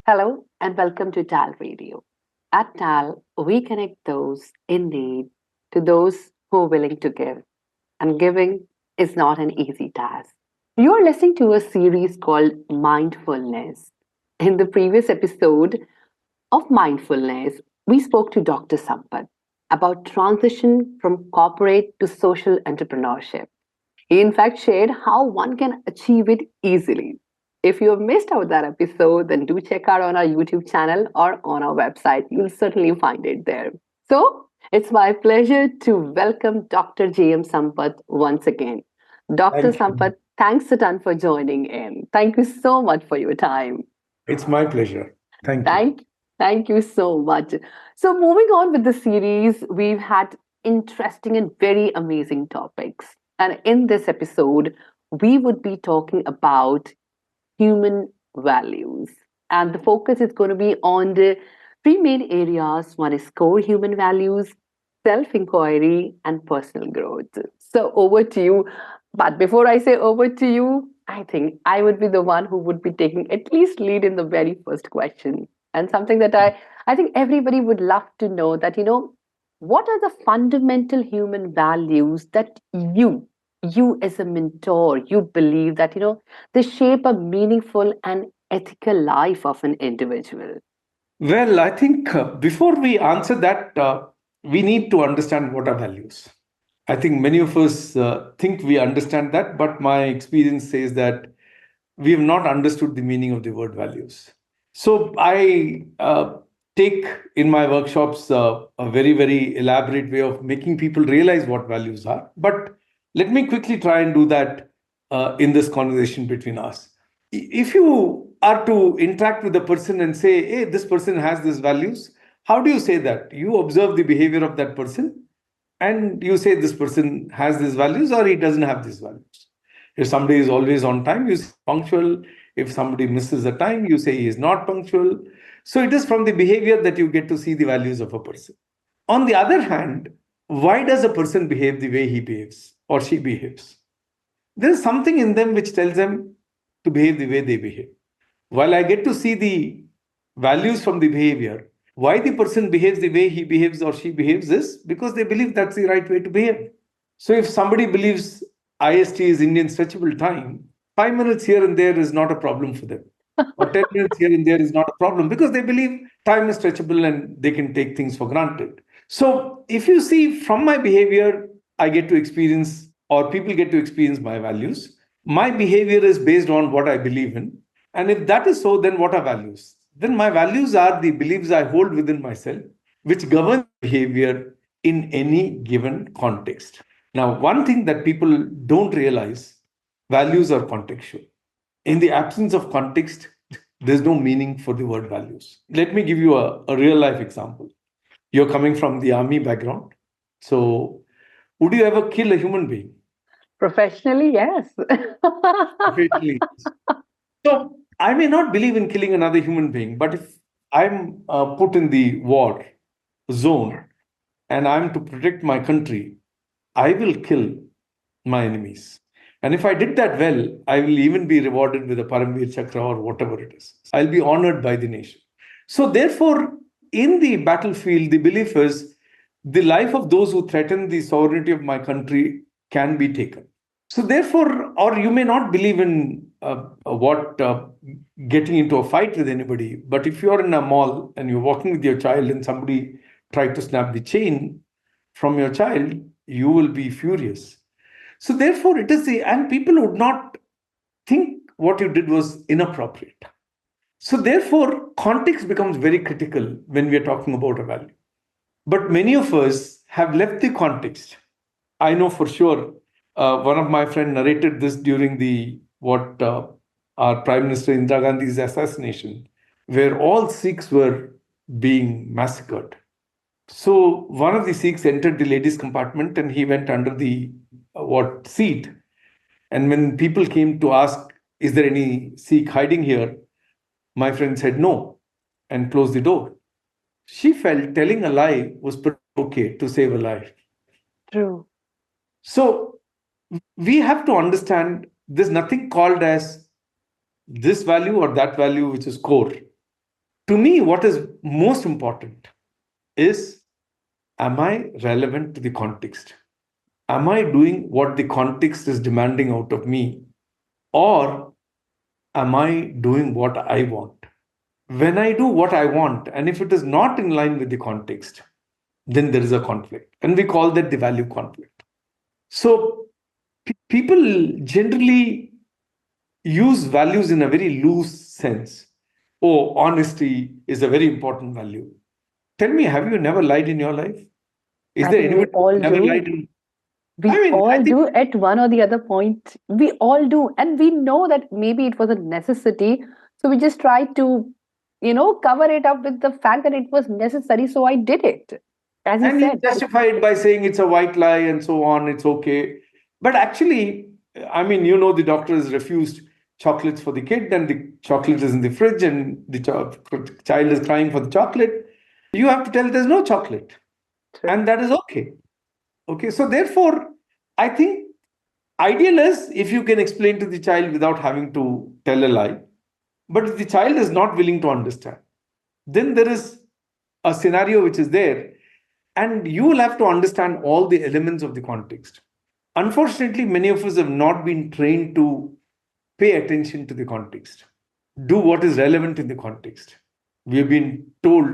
Hello and welcome to TAL Radio. At TAL, we connect those in need to those who are willing to give. And giving is not an easy task. You are listening to a series called Mindfulness. In the previous episode of Mindfulness, we spoke to Dr. Sampath about transition from corporate to social entrepreneurship. He, in fact, shared how one can achieve it easily. If you have missed out that episode, then do check out on our YouTube channel or on our website. You'll certainly find it there. So, it's my pleasure to welcome Dr. J.M. Sampath once again. Dr. Thank you. Sampath, thanks a ton for joining in. Thank you so much for your time. It's my pleasure. Thank you. Thank, thank you so much. So, moving on with the series, we've had interesting and very amazing topics. And in this episode, we would be talking about human values. And the focus is going to be on the three main areas. One is core human values, self inquiry, and personal growth. So, over to you. But before I say over to you, I think I would be the one who would be taking at least lead in the very first question. And something that I think everybody would love to know that, what are the fundamental human values that you as a mentor, you believe that, they shape a meaningful and ethical life of an individual? Well, I think before we answer that, we need to understand what are values. I think many of us think we understand that, but my experience says that we have not understood the meaning of the word values. So I take in my workshops a very, very elaborate way of making people realize what values are. But let me quickly try and do that in this conversation between us. If you are to interact with a person and say, hey, this person has these values, how do you say that? You observe the behavior of that person and you say this person has these values or he doesn't have these values. If somebody is always on time, you say punctual. If somebody misses a time, you say he is not punctual. So it is from the behavior that you get to see the values of a person. On the other hand, why does a person behave the way he behaves or she behaves? There is something in them which tells them to behave the way they behave. While I get to see the values from the behavior, why the person behaves the way he behaves or she behaves is because they believe that's the right way to behave. So if somebody believes IST is Indian stretchable time, 5 minutes here and there is not a problem for them. Or 10 minutes here and there is not a problem because they believe time is stretchable and they can take things for granted. So if you see from my behavior, I get to experience or people get to experience my values. My behavior is based on what I believe in. And if that is so, then what are values? Then my values are the beliefs I hold within myself, which govern behavior in any given context. Now, one thing that people don't realize, values are contextual. In the absence of context, there's no meaning for the word values. Let me give you a real life example. You're coming from the army background. So, would you ever kill a human being? Professionally, yes. Professionally. So, I may not believe in killing another human being, but if I'm put in the war zone and I'm to protect my country, I will kill my enemies. And if I did that well, I will even be rewarded with a Paramveer Chakra or whatever it is. I'll be honored by the nation. So, therefore, in the battlefield, the belief is the life of those who threaten the sovereignty of my country can be taken. So, therefore, or you may not believe in getting into a fight with anybody, but if you're in a mall and you're walking with your child and somebody tried to snap the chain from your child, you will be furious. So therefore, and people would not think what you did was inappropriate. So therefore, context becomes very critical when we are talking about a value. But many of us have left the context. I know for sure, one of my friends narrated this during our Prime Minister Indira Gandhi's assassination, where all Sikhs were being massacred. So one of the Sikhs entered the ladies' compartment and he went under the seat. And when people came to ask, is there any Sikh hiding here? My friend said no and closed the door. She felt telling a lie was okay to save a life. True. So we have to understand there's nothing called as this value or that value which is core. To me, what is most important is, am I relevant to the context? Am I doing what the context is demanding out of me? Or am I doing what I want? When I do what I want, and if it is not in line with the context, then there is a conflict. And we call that the value conflict. So people generally use values in a very loose sense. Oh, honesty is a very important value. Tell me, have you never lied in your life? Is I there think we anybody who all never do. lied in? I We mean, I all think, do at one or the other point. We all do. And we know that maybe it was a necessity. So we just try to, cover it up with the fact that it was necessary. So I did it, as you and you said. justify it by saying it's a white lie and so on, it's okay. But actually, I mean, the doctor has refused chocolates for the kid, and the chocolate is in the fridge, and the child is crying for the chocolate. You have to tell there's no chocolate, True. and that is okay. Okay, so therefore, I think ideal is if you can explain to the child without having to tell a lie. But if the child is not willing to understand, then there is a scenario which is there, and you will have to understand all the elements of the context. Unfortunately, many of us have not been trained to pay attention to the context, do what is relevant in the context. We have been told,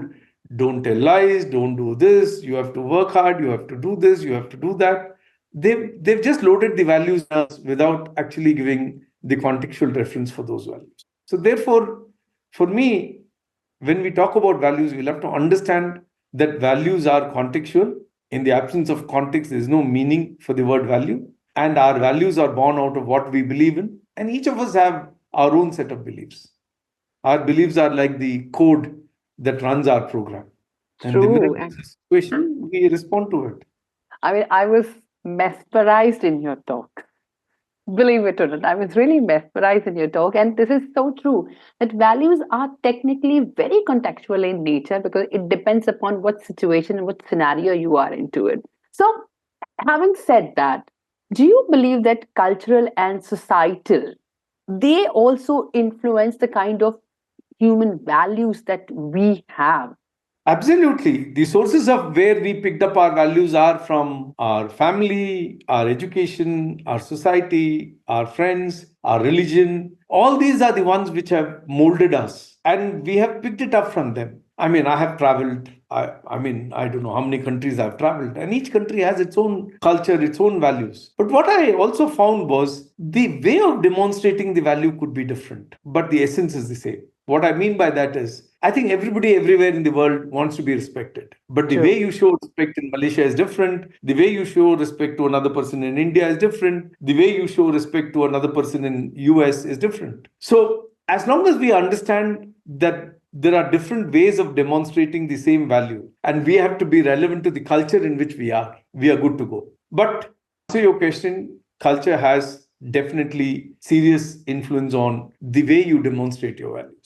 don't tell lies, don't do this, you have to work hard, you have to do this, you have to do that. They've just loaded the values without actually giving the contextual reference for those values. So therefore, for me, when we talk about values, we'll have to understand that values are contextual. In the absence of context, there is no meaning for the word value. And our values are born out of what we believe in. And each of us have our own set of beliefs. Our beliefs are like the code that runs our program. And the minute True. there's a situation, we respond to it. I mean, I was mesmerized in your talk. Believe it or not, I was really mesmerized in your talk. And this is so true that values are technically very contextual in nature because it depends upon what situation and what scenario you are into it. So, having said that, do you believe that cultural and societal they also influence the kind of human values that we have? Absolutely. The sources of where we picked up our values are from our family, our education, our society, our friends, our religion. All these are the ones which have molded us, and we have picked it up from them. I mean, I have traveled. I mean, I don't know how many countries I've traveled, and each country has its own culture, its own values. But what I also found was the way of demonstrating the value could be different, but the essence is the same. What I mean by that is, I think everybody everywhere in the world wants to be respected. But the way True. you show respect in Malaysia is different. The way you show respect to another person in India is different. The way you show respect to another person in US is different. So as long as we understand that there are different ways of demonstrating the same value, and we have to be relevant to the culture in which we are good to go. But to answer your question, culture has definitely serious influence on the way you demonstrate your values.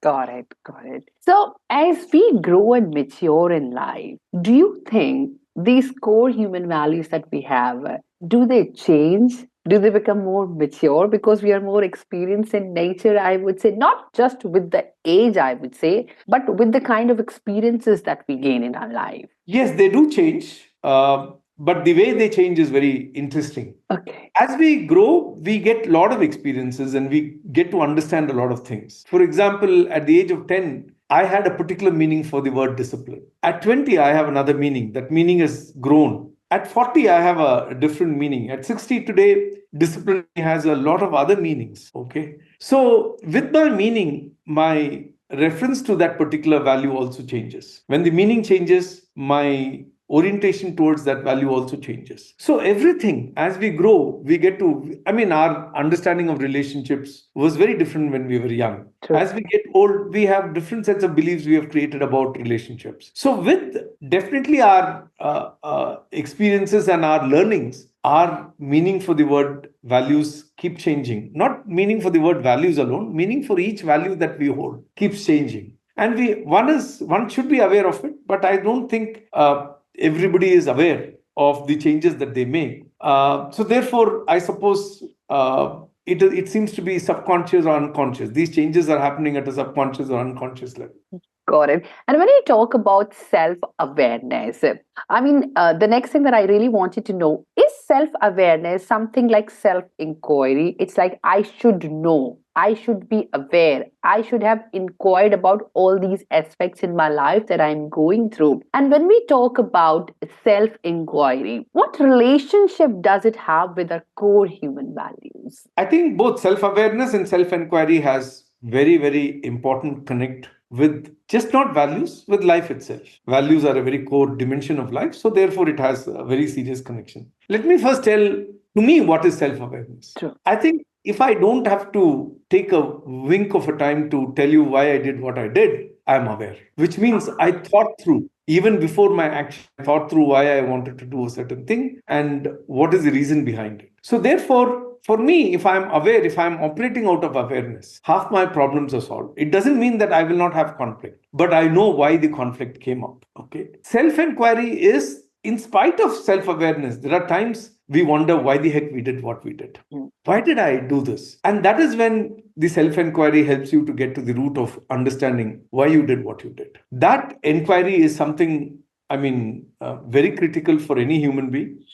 Got it. Got it. So, as we grow and mature in life, do you think these core human values that we have, do they change? Do they become more mature because we are more experienced in nature? I would say, not just with the age, I would say, but with the kind of experiences that we gain in our life. Yes, they do change, but the way they change is very interesting. Okay. As we grow, we get a lot of experiences and we get to understand a lot of things. For example, at the age of 10, I had a particular meaning for the word discipline. At 20, I have another meaning. That meaning has grown. At 40, I have a different meaning. At 60 today, discipline has a lot of other meanings. Okay. So, with my meaning, my reference to that particular value also changes. When the meaning changes, my orientation towards that value also changes. So everything, as we grow, we get to, I mean, our understanding of relationships was very different when we were young. True. As we get old, we have different sets of beliefs we have created about relationships. So with definitely our experiences and our learnings, our meaning for the word values keep changing. Not meaning for the word values alone, meaning for each value that we hold keeps changing. And one should be aware of it, but I don't think everybody is aware of the changes that they make. So therefore, I suppose it seems to be subconscious or unconscious. These changes are happening at a subconscious or unconscious level. Got it. And when you talk about self awareness, the next thing that I really wanted to know is self awareness something like self inquiry? It's like I should know, I should be aware, I should have inquired about all these aspects in my life that I'm going through. And when we talk about self inquiry, what relationship does it have with our core human values? I think both self-awareness and self-inquiry has very, very important connect with just not values, with life itself. Values are a very core dimension of life, so therefore it has a very serious connection. Let me first tell to me what is self-awareness. True. I think if I don't have to take a wink of a time to tell you why I did what I did, I'm aware, which means I thought through. Even before my action, I thought through why I wanted to do a certain thing and what is the reason behind it. So, therefore, for me, if I'm aware, if I'm operating out of awareness, half my problems are solved. It doesn't mean that I will not have conflict, but I know why the conflict came up. Okay. Self inquiry is, in spite of self awareness, there are times we wonder why the heck we did what we did. Why did I do this? And that is when the self inquiry helps you to get to the root of understanding why you did what you did. That inquiry is something, very critical for any human being.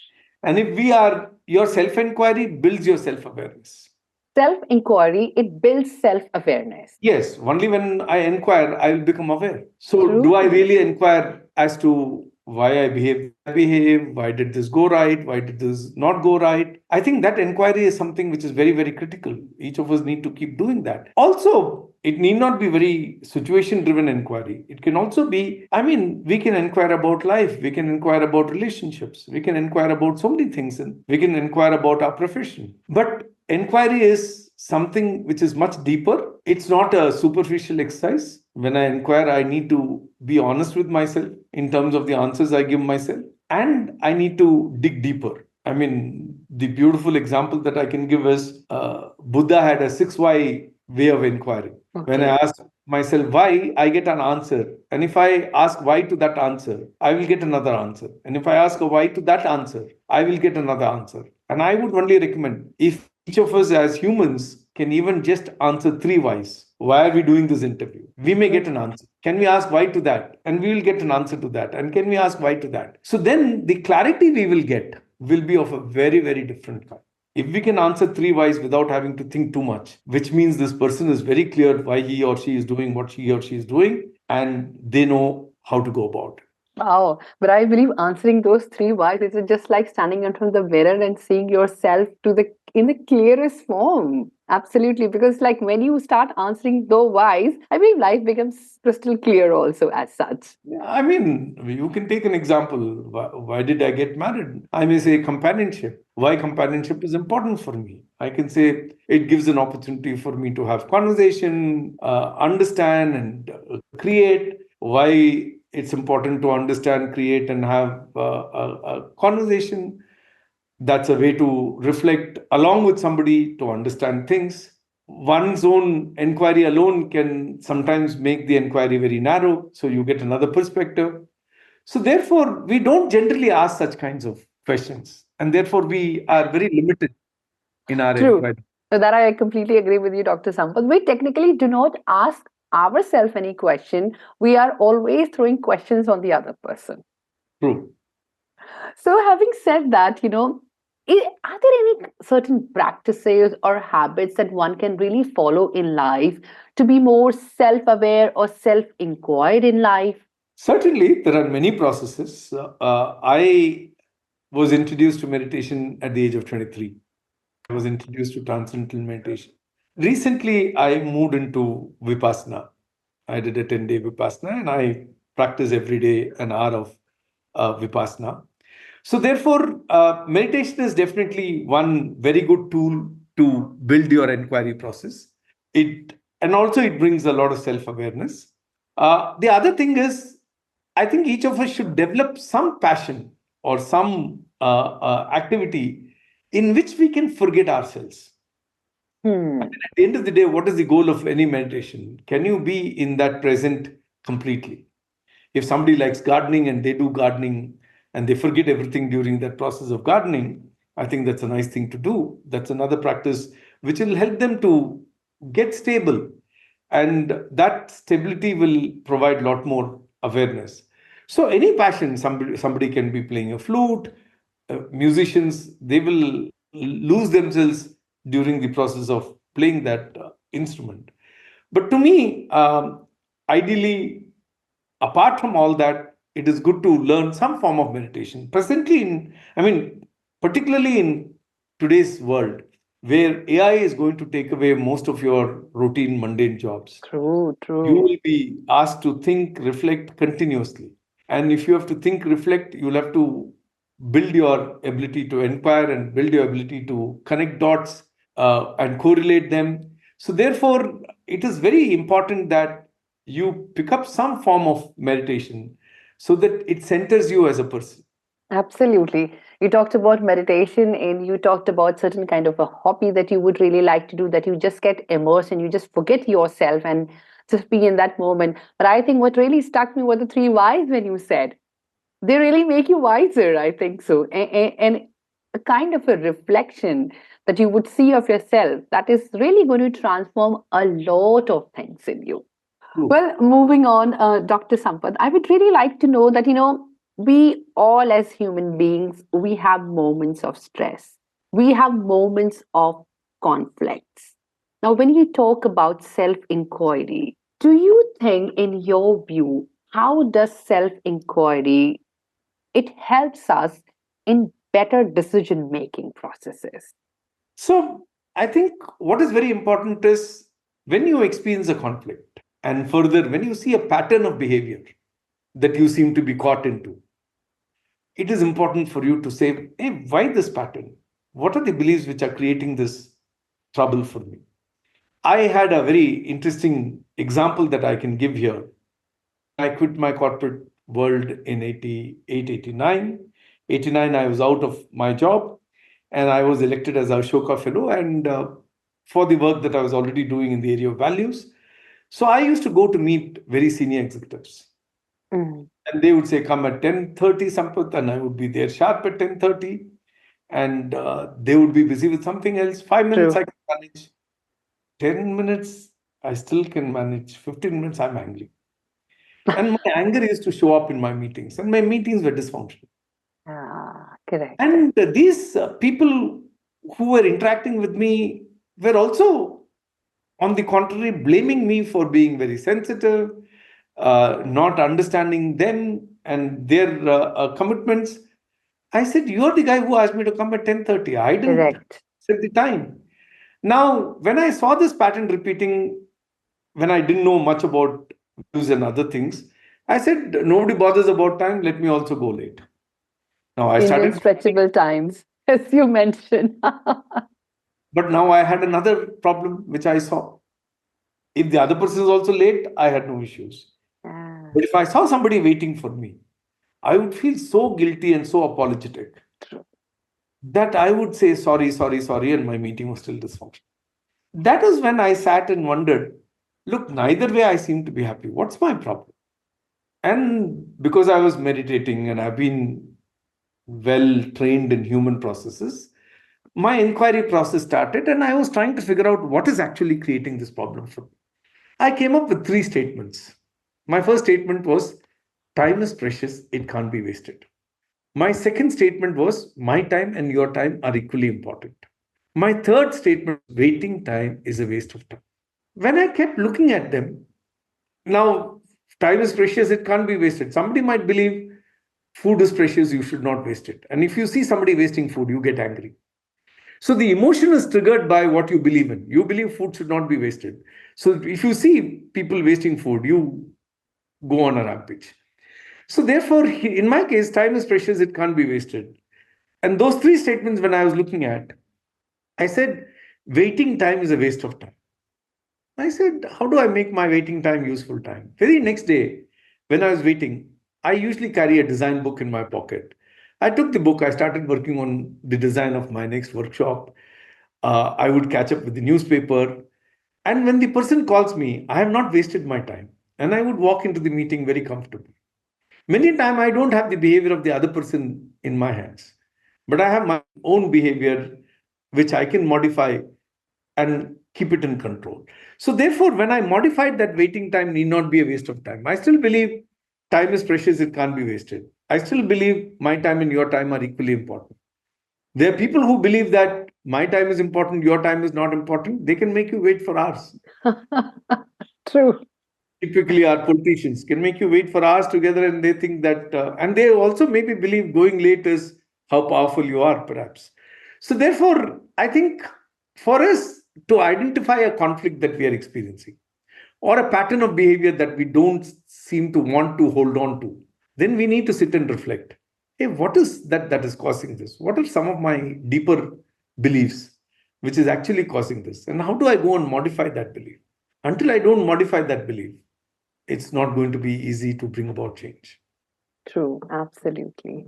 And if we are, your self inquiry builds your self awareness. Self inquiry, it builds self awareness. Yes, only when I inquire, I will become aware. So, True. do I really inquire as to why I behave, why did this go right, why did this not go right? I think that inquiry is something which is very, very critical. Each of us need to keep doing that. Also, it need not be very situation driven inquiry. It can also be, we can inquire about life, we can inquire about relationships, we can inquire about so many things, and we can inquire about our profession. But inquiry is something which is much deeper. It's not a superficial exercise. When I inquire, I need to be honest with myself in terms of the answers I give myself, and I need to dig deeper. The beautiful example that I can give is Buddha had a 6 why way of inquiring. Okay. When I ask myself why, I get an answer. And if I ask why to that answer, I will get another answer. And if I ask a why to that answer, I will get another answer. And I would only recommend, if each of us as humans can even just answer 3 whys. Why are we doing this interview? We may get an answer. Can we ask why to that? And we will get an answer to that. And can we ask why to that? So then the clarity we will get will be of a very, very different kind. If we can answer 3 whys without having to think too much, which means this person is very clear why he or she is doing what he or she is doing, and they know how to go about it. Wow. But I believe answering those 3 whys is just like standing in front of the mirror and seeing yourself in the clearest form. Absolutely. Because like when you start answering those whys, I believe life becomes crystal clear also as such. You can take an example. Why did I get married? I may say companionship. Why companionship is important for me. I can say it gives an opportunity for me to have conversation, understand and create. Why it's important to understand, create, and have a conversation. That's a way to reflect along with somebody to understand things. One's own inquiry alone can sometimes make the inquiry very narrow, so you get another perspective. So, therefore, we don't generally ask such kinds of questions, and therefore, we are very limited in our inquiry. So that I completely agree with you, Dr. Sampath. We technically do not ask ourselves any question. We are always throwing questions on the other person. True. So, having said that, are there any certain practices or habits that one can really follow in life to be more self aware or self inquired in life? Certainly, there are many processes. I was introduced to meditation at the age of 23. I was introduced to transcendental meditation. Recently, I moved into Vipassana. I did a 10-day Vipassana and I practice every day an hour of Vipassana. So therefore, meditation is definitely one very good tool to build your inquiry process. And also it brings a lot of self-awareness. The other thing is, I think each of us should develop some passion or some activity in which we can forget ourselves. At the end of the day, what is the goal of any meditation? Can you be in that present completely? If somebody likes gardening and they do gardening and they forget everything during that process of gardening, I think that's a nice thing to do. That's another practice which will help them to get stable. And that stability will provide a lot more awareness. So any passion, somebody can be playing a flute, musicians, they will lose themselves during the process of playing that instrument. But to me, ideally, apart from all that, it is good to learn some form of meditation. Presently, particularly in today's world, where AI is going to take away most of your routine, mundane jobs, True, you true. will be asked to think, reflect continuously. And if you have to think, reflect, you'll have to build your ability to inquire and build your ability to connect dots and correlate them. So, therefore, it is very important that you pick up some form of meditation so that it centers you as a person. Absolutely. You talked about meditation and you talked about certain kind of a hobby that you would really like to do, that you just get immersed and you just forget yourself and just be in that moment. But I think what really stuck me were the three whys when you said they really make you wiser. I think so. And a kind of a reflection that you would see of yourself that is really going to transform a lot of things in you. True. Well, moving on, Dr. Sampath, I would really like to know that, we all as human beings, we have moments of stress. We have moments of conflicts. Now, when you talk about self inquiry, do you think, in your view, how does self inquiry it helps us in better decision making processes? So, I think what is very important is when you experience a conflict, and further, when you see a pattern of behavior that you seem to be caught into, it is important for you to say, hey, why this pattern? What are the beliefs which are creating this trouble for me? I had a very interesting example that I can give here. When I quit my corporate world in 88, 89, 89, I was out of my job and I was elected as a Ashoka Fellow and for the work that I was already doing in the area of values. So I used to go to meet very senior executives. Mm, And they would say, come at 10:30, Sampath, and I would be there sharp at 10:30. And they would be busy with something else. 5 minutes I true. can manage. 10 minutes I still can manage. 15 minutes I'm angry. And my anger used to show up in my meetings, and my meetings were dysfunctional. Ah, correct. And these people who were interacting with me were also, on the contrary, blaming me for being very sensitive, not understanding them and their commitments. I said, "You're the guy who asked me to come at 10:30. I didn't Correct. set the time." Now, when I saw this pattern repeating, when I didn't know much about views and other things, I said, "Nobody bothers about time. Let me also go late." Now I Indian started, stretchable times, as you mentioned. but now I had another problem which I saw. If the other person is also late, I had no issues. Ah, But if I saw somebody waiting for me, I would feel so guilty and so apologetic true. that I would say sorry, sorry, sorry, and my meeting was still dysfunctional. That is when I sat and wondered, look, neither way I seem to be happy. What's my problem? And because I was meditating and I've been well trained in human processes, my inquiry process started and I was trying to figure out what is actually creating this problem for me. I came up with three statements. My first statement was, time is precious, it can't be wasted. My second statement was, my time and your time are equally important. My third statement, waiting time is a waste of time. When I kept looking at them, now time is precious, it can't be wasted. Somebody might believe food is precious, you should not waste it. And if you see somebody wasting food, you get angry. So the emotion is triggered by what you believe in. You believe food should not be wasted. So if you see people wasting food, you go on a rampage. So therefore, in my case, time is precious, it can't be wasted. And those three statements, when I was looking at, I said, waiting time is a waste of time. I said, how do I make my waiting time useful time? Very next day, when I was waiting, I usually carry a design book in my pocket. I took the book, I started working on the design of my next workshop. I would catch up with the newspaper. And when the person calls me, I have not wasted my time. And I would walk into the meeting very comfortably. Many times I don't have the behavior of the other person in my hands. but I have my own behavior which I can modify and keep it in control. So, therefore, when I modified that waiting time need not be a waste of time. I still believe time is precious, it can't be wasted. I still believe my time and your time are equally important. There are people who believe that my time is important, your time is not important. They can make you wait for hours. True. Typically, our politicians can make you wait for hours together, and they think that, and they also maybe believe going late is how powerful you are, perhaps. So, therefore, I think for us to identify a conflict that we are experiencing or a pattern of behavior that we don't seem to want to hold on to, then we need to sit and reflect. Hey, what is that is causing this? What are some of my deeper beliefs which is actually causing this? And how do I go and modify that belief? Until I don't modify that belief, it's not going to be easy to bring about change. True. Absolutely.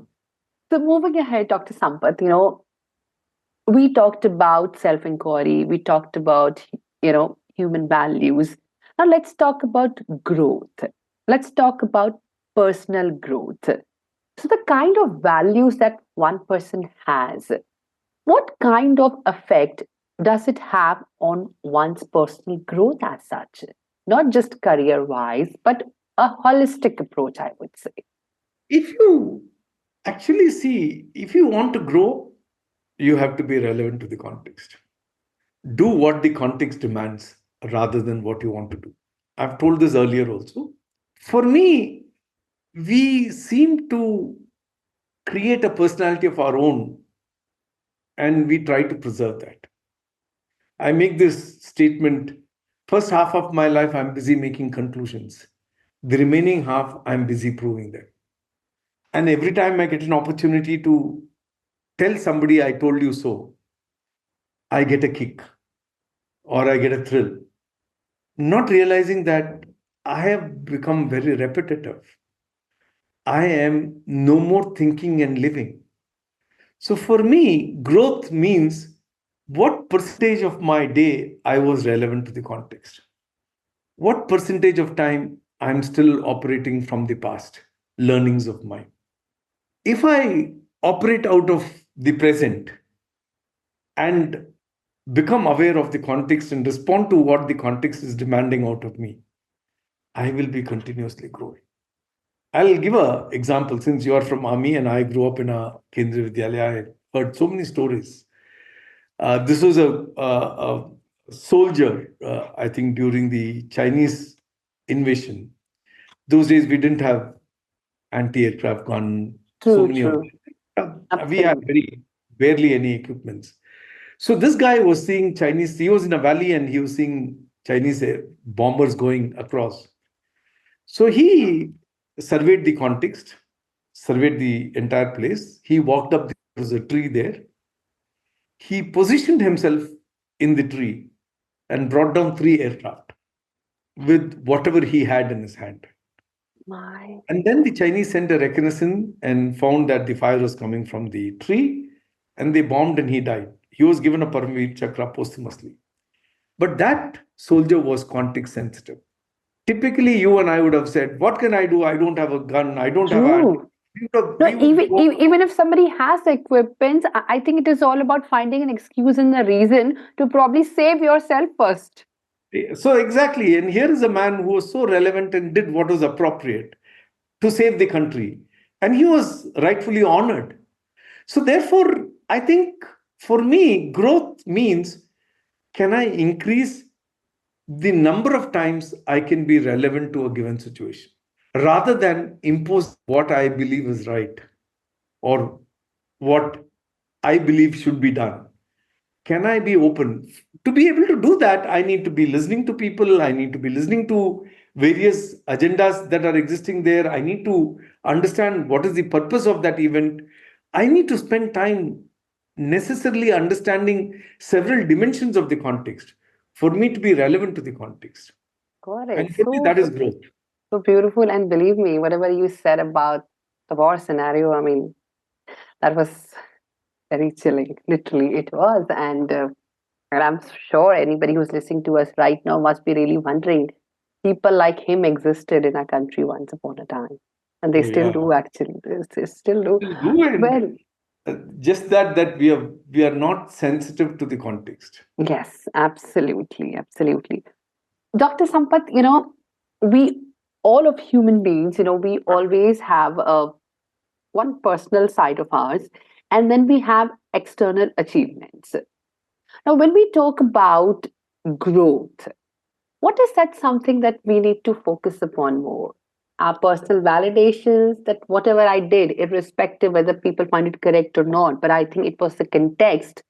So moving ahead, Dr. Sampath, we talked about self-inquiry. We talked about, human values. Now let's talk about growth. Let's talk about personal growth. So the kind of values that one person has, what kind of effect does it have on one's personal growth as such? Not just career wise, but a holistic approach, I would say. If you actually see, if you want to grow, you have to be relevant to the context. Do what the context demands rather than what you want to do. I've told this earlier also. For me, we seem to create a personality of our own and we try to preserve that. I make this statement: first half of my life, I'm busy making conclusions. The remaining half, I'm busy proving them. And every time I get an opportunity to tell somebody I told you so, I get a kick or I get a thrill, not realizing that I have become very repetitive. I am no more thinking and living. So for me, growth means what percentage of my day I was relevant to the context. What percentage of time I'm still operating from the past, learnings of mine. If I operate out of the present and become aware of the context and respond to what the context is demanding out of me, I will be continuously growing. I'll give a example. Since you are from army and I grew up in a Kendriya Vidyalaya, I heard so many stories. This was a soldier, I think, during the Chinese invasion. Those days we didn't have anti-aircraft gun, so True, many of true. them. We had Absolutely. very barely any equipments. So this guy was seeing Chinese. He was in a valley and he was seeing Chinese bombers going across. So he surveyed the context, surveyed the entire place. He walked up. There was a tree there. He positioned himself in the tree and brought down three aircraft with whatever he had in his hand. My And then the Chinese sent a reconnaissance and found that the fire was coming from the tree, and they bombed and he died. He was given a Paramveer Chakra posthumously. But that soldier was context sensitive. Typically, you and I would have said, "What can I do? I don't have a gun. I don't have a." true. No, We would go. even if somebody has the equipment, I think it is all about finding an excuse and a reason to probably save yourself first. So, exactly. And here is a man who was so relevant and did what was appropriate to save the country. And he was rightfully honored. So, therefore, I think for me, growth means, can I increase the number of times I can be relevant to a given situation rather than impose what I believe is right or what I believe should be done? Can I be open? To be able to do that, I need to be listening to people. I need to be listening to various agendas that are existing there. I need to understand what is the purpose of that event. I need to spend time necessarily understanding several dimensions of the context for me to be relevant to the context. Got And it. for me, that is growth. So beautiful. And believe me, whatever you said about the war scenario, I mean, that was very chilling. Literally, it was. And I'm sure anybody who's listening to us right now must be really wondering. People like him existed in our country once upon a time, and they Oh, still yeah. do. Actually, they still do. Still do. And Well, just that we are not sensitive to the context. Yes, absolutely, absolutely. Dr. Sampath, we all of human beings, we always have one personal side of ours, and then we have external achievements. Now, when we talk about growth, what is that something that we need to focus upon more? Our personal validations, that whatever I did, irrespective whether people find it correct or not, but I think it was the context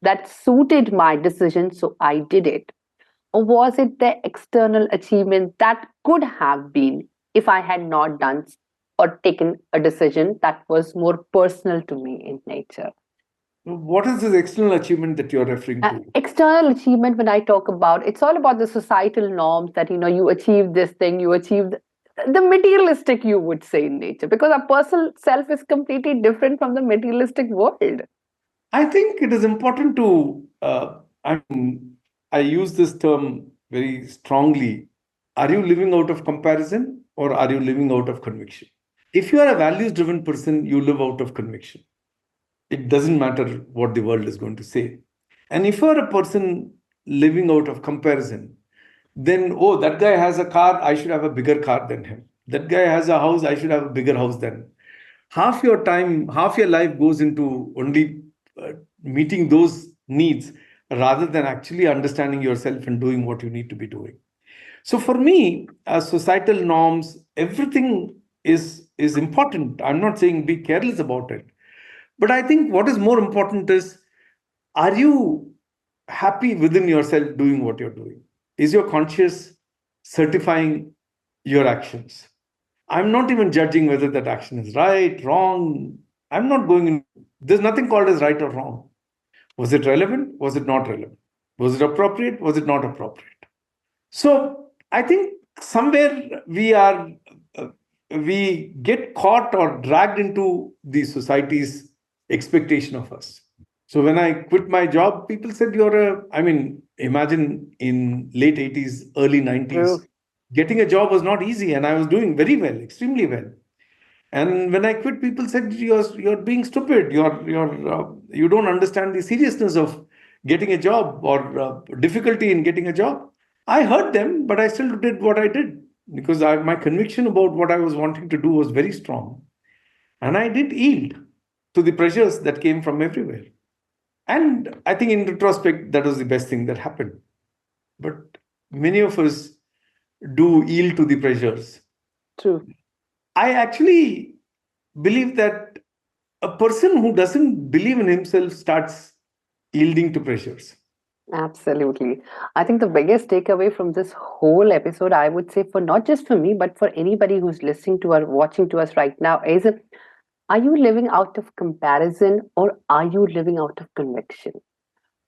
that suited my decision, so I did it. Or was it the external achievement that could have been if I had not done or taken a decision that was more personal to me in nature? What is this external achievement that you're referring to? External achievement, when I talk about, it's all about the societal norms that you achieve this thing, you achieve the materialistic, you would say, in nature, because our personal self is completely different from the materialistic world. I think it is important to, I use this term very strongly. Are you living out of comparison or are you living out of conviction? If you are a values driven person, you live out of conviction. It doesn't matter what the world is going to say. And if you're a person living out of comparison, then, oh, that guy has a car, I should have a bigger car than him. That guy has a house, I should have a bigger house than him. Half your time, half your life goes into only meeting those needs rather than actually understanding yourself and doing what you need to be doing. So for me, societal norms, everything is important. I'm not saying be careless about it, but I think what is more important is, are you happy within yourself doing what you're doing? Is your conscious certifying your actions? I'm not even judging whether that action is right, wrong. I'm not going in. There's nothing called as right or wrong. Was it relevant? Was it not relevant? Was it appropriate? Was it not appropriate? So I think somewhere uh, we get caught or dragged into the society's expectation of us. So when I quit my job, people said, imagine in late 80s, early 90s, True. getting a job was not easy and I was doing very well, extremely well. And when I quit, people said, you're being stupid. You don't understand the seriousness of getting a job or difficulty in getting a job. I heard them, but I still did what I did because my conviction about what I was wanting to do was very strong. And I did yield to the pressures that came from everywhere. And I think in retrospect, that was the best thing that happened. But many of us do yield to the pressures. True. I actually believe that a person who doesn't believe in himself starts yielding to pressures. Absolutely. I think the biggest takeaway from this whole episode, I would say, for not just for me, but for anybody who's listening to or watching to us right now, is, are you living out of comparison or are you living out of conviction?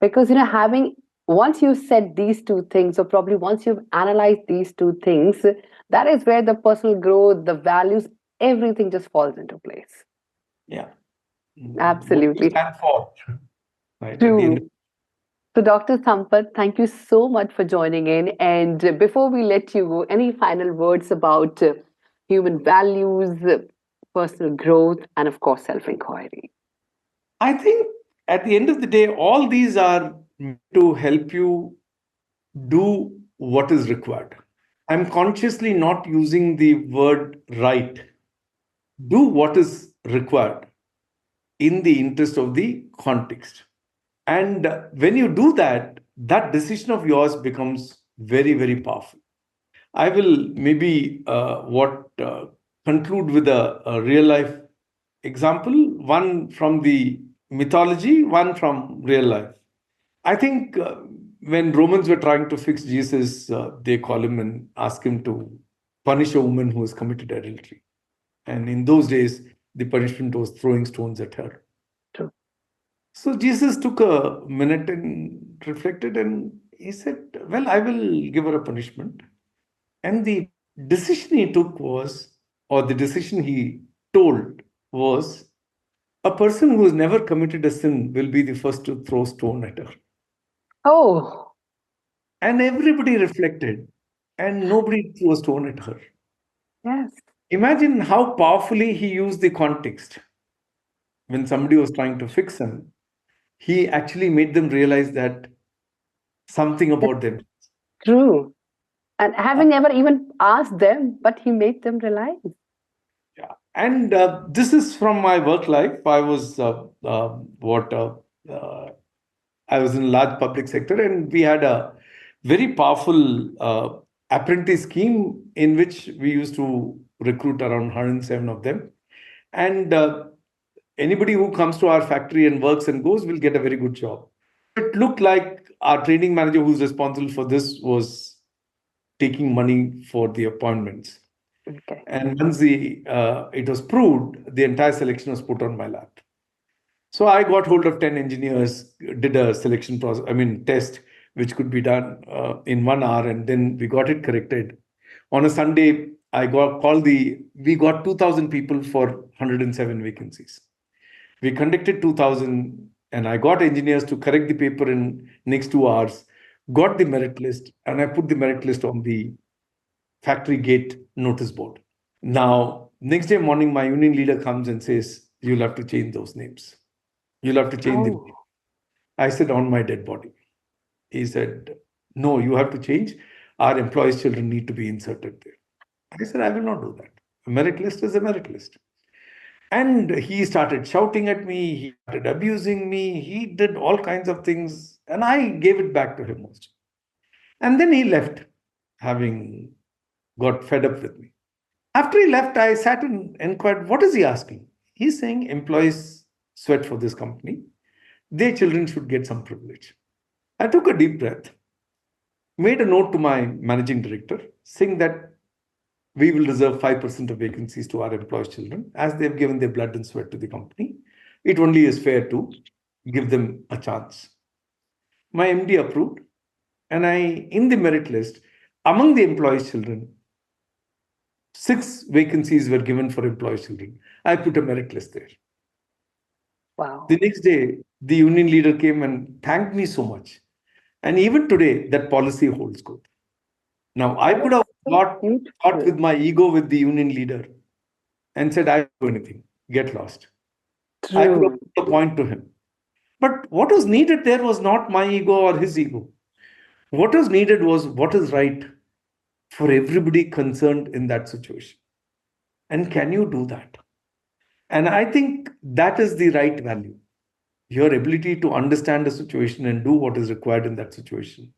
Because, having, once you've said these two things, or probably once you've analyzed these two things, that is where the personal growth, the values, everything just falls into place. Yeah. What you Absolutely. stand for, right? At the end. True. So, Dr. Sampath, thank you so much for joining in. And before we let you go, any final words about human values, personal growth, and of course, self inquiry? I think at the end of the day, all these are meant to help you do what is required. I'm consciously not using the word right. Do what is required in the interest of the context. And when you do that, that decision of yours becomes very, very powerful. I will maybe what conclude with a real life example, one from the mythology, one from real life. I think when Romans were trying to fix Jesus, they call him and ask him to punish a woman who has committed adultery. And in those days, the punishment was throwing stones at her. True. So Jesus took a minute and reflected and he said, well, I will give her a punishment. And the decision he took was, or the decision he told was, a person who has never committed a sin will be the first to throw stone at her. Oh, And everybody reflected and nobody threw a stone at her. yes. Imagine how powerfully he used the context. when somebody was trying to fix him, he actually made them realize that something That's about them. true. And Uh, having never even asked them, but he made them realize. yeah. And this is from my work life. I was what I was in a large public sector, and we had a very powerful apprentice scheme in which we used to recruit around 107 of them. And anybody who comes to our factory and works and goes will get a very good job. It looked like our training manager, who's responsible for this, was taking money for the appointments. Okay. And once it was proved, the entire selection was put on my lap. So I got hold of 10 engineers, did a selection process, I mean, test, which could be done in 1 hour, and then we got it corrected. On a Sunday, we got 2,000 people for 107 vacancies. We conducted 2,000, and I got engineers to correct the paper in next 2 hours, got the merit list, and I put the merit list on the factory gate notice board. Now, next day morning, my union leader comes and says, "You'll have to change those names. You'll have to change the name." Oh, I said, "On my dead body." He said, "No, you have to change. Our employees' children need to be inserted there." I said, "I will not do that. A merit list is a merit list." And he started shouting at me, he started abusing me, he did all kinds of things, and I gave it back to him also. And then he left, having got fed up with me. After he left, I sat and inquired, what is he asking? He's saying employees sweat for this company. Their children should get some privilege. I took a deep breath, made a note to my managing director saying that we will reserve 5% of vacancies to our employees' children as they've given their blood and sweat to the company. It only is fair to give them a chance. My MD approved, and in the merit list, among the employees' children, 6 vacancies were given for employees' children. I put a merit list there. The wow. next day, the union leader came and thanked me so much. And even today, that policy holds good. Now, I That could is have so fought with beautiful. my ego with the union leader and said, I don't do anything, get lost. I could have True. put a point to him. But what was needed there was not my ego or his ego. What was needed was what is right for everybody concerned in that situation. And can you do that? And I think that is the right value. Your ability to understand the situation and do what is required in that situation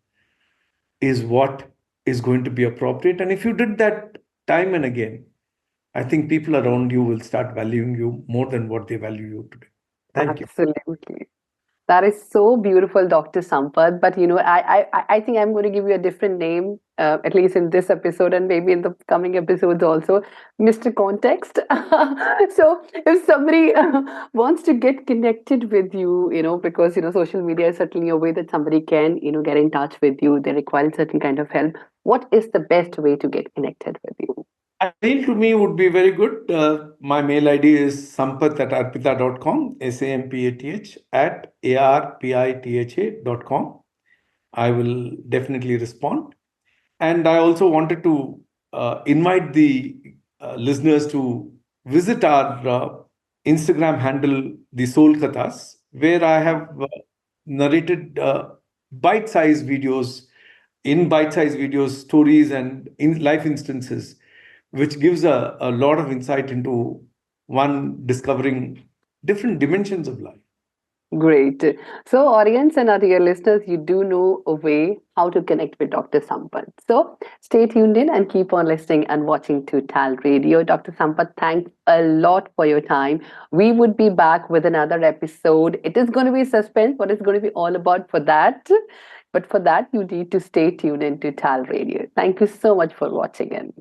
is what is going to be appropriate. And if you did that time and again, I think people around you will start valuing you more than what they value you today. Thank you. Absolutely. That is so beautiful, Dr. Sampath. But I think I'm going to give you a different name, at least in this episode, and maybe in the coming episodes also, Mr. Context. So, if somebody wants to get connected with you, because social media is certainly a way that somebody can, get in touch with you. They require certain kind of help. What is the best way to get connected with you? A mail to me would be very good. My mail ID is sampath@arpita.com, SAMPATH @ARPITHA.com. I will definitely respond. And I also wanted to invite the listeners to visit our Instagram handle, The Soul Kathas, where I have narrated bite-sized videos, stories, and in life instances, which gives a lot of insight into one discovering different dimensions of life. Great. So, audience and our dear listeners, you do know a way how to connect with Dr. Sampath. So, stay tuned in and keep on listening and watching to TAL Radio. Dr. Sampath, thanks a lot for your time. We would be back with another episode. It is going to be suspense, what it's going to be all about for that. But for that, you need to stay tuned into TAL Radio. Thank you so much for watching in.